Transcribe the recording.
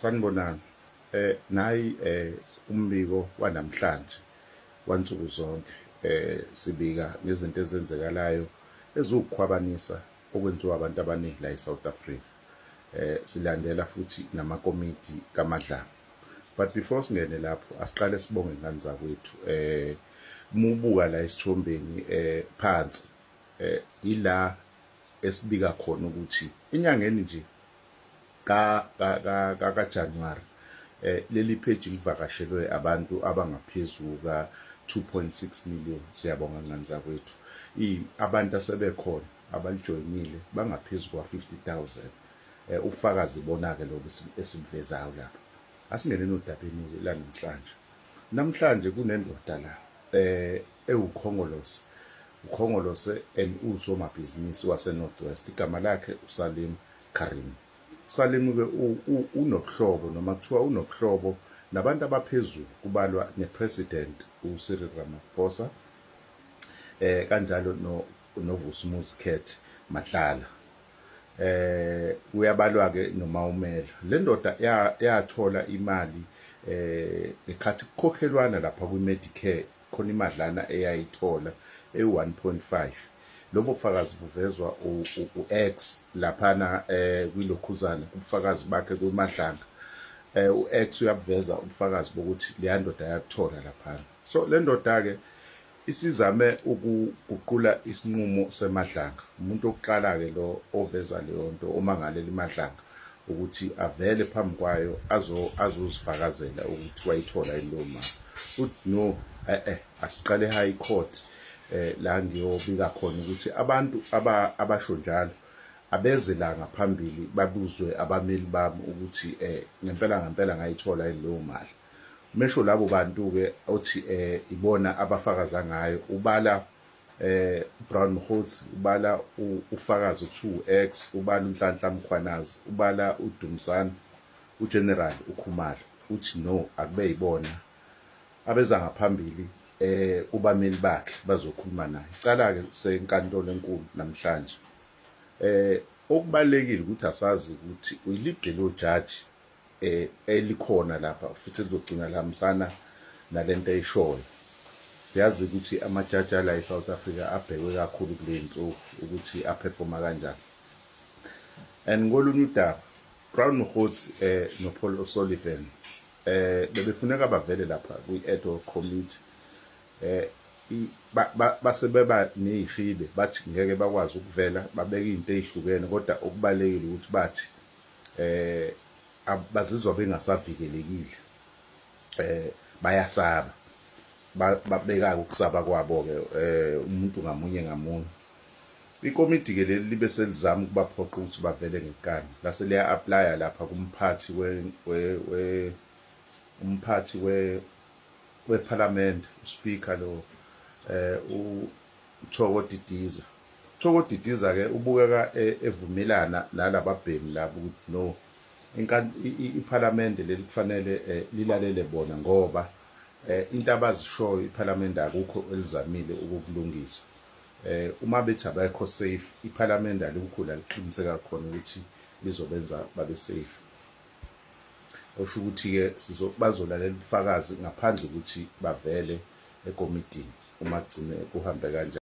Sanibonani. Nayi umbiko wanamhlanje wansuku zonke sibika ngezinto ezenzekalayo ezukukhwabanisa okwenziwa abantu abaningi la eSouth Africa. Silandela futhi namakomiti kaMadlala. But before singene lapho asiqale sibonge ingane zakwethu. Mubuka la esithombeni phansi ila esibika khona ukuthi inyangeni nje ka January leli page livakashelwe abantu abangaphezulu ka 2.6 million. Siyabonga ngani zakwethu. Abantu asebekhona abalijoyinile bangaphezulu kwa 50,000. Ufakazi bonake lokho esibuvezayo lapha. Asingene nodabeni la namhlanje. Namhlanje kunendoda la ewukhongolose. Ukhongolose usomabhizinisi wase Northwest. Igama lakhe uSalim Karim. Salim ke unobuhlobo noma kuthiwa unobuhlobo nabantu abaphezulu kubalwa nepresident uCyril Ramaphosa kanjalo noVusumuzi Mahlala. Uyabalwa ke noma umela. Le ndoda yathola imali ekhathi kukhokhelwana lapha kwiMedicare khona imadlana eyayithola e1.5. Lobo bufakazi buvezwa uX laphana kwilokhuzana ubufakazi bakhe kuMahlanga. uX uyabuveza ubufakazi bokuthi le ndoda yakuthola laphana. So le ndoda ke isizame ukuguqula isinqumo seMahlanga. Umuntu oqala ke lo oveza leyo nto omangalela iMahlanga ukuthi avele phambi kwayo azozifakazela ukuthi wayithola leyo mali. Uthi no asiqale high court la ngiyobika khona ukuthi abantu abasho njalo abeze la ngaphambili babuzwe abameli bami ukuthi ngempela ngayithola leyo mali. Mesho labo bantu ke uthi ibona abafakaza ngayo ubala Brown Mkhothi, ubala ufakazi u2X, ubala uNhlanhla Mkhwanazi, ubala uDumsana, uGeneral uKhumalo. Uthi no akube yibona abeza ngaphambili ubameli bakhe bazokhuluma naye. Icala ke senkantolo enkulu namhlanje. Okubalekile ukuthi asazi ukuthi uyilibhelo judge elikhona lapha futhi lizogcina lihambisana nalento eyishoyo. Siyazi ukuthi amajaji ala eSouth Africa abhekwe kakhulu kule nsuku ukuthi aperforma kanjani. And ngolunye udaba Brown Mkhothi noPaul O'Sullivan bebefuneka bavele lapha kwi-ad hoc committee. Basebeba nezihibe bathi ngeke bakwazi ukuvela babeka izinto ezihlukene kodwa okubalekile ukuthi bathi bazizwa bengasavikelekile. Bayasaba babeka ukusaba kwabo ke umuntu ngamunye. Ikomiti ke leli libe selizama ukubaphoqa ukuthi bavele ngekani. Lase liya apply lapha kumphathi umphathi weParliament uSpeaker lo uThoko Didiza. Thoko Didiza ke ubukeka evumelana nalababhemi labo ukuthi no iParliament leli kufanele lilalele bona ngoba into abazishoyo iParliament akukho elizamile ukukulungisa. Uma bethi abekho safe iParliament alikho la liqiniseka khona ukuthi lizobenza babe safe. Osho ukuthi ke bazolalela ubufakazi ngaphandle ukuthi bavele ekomidini uma gcine kuhambe kanjani.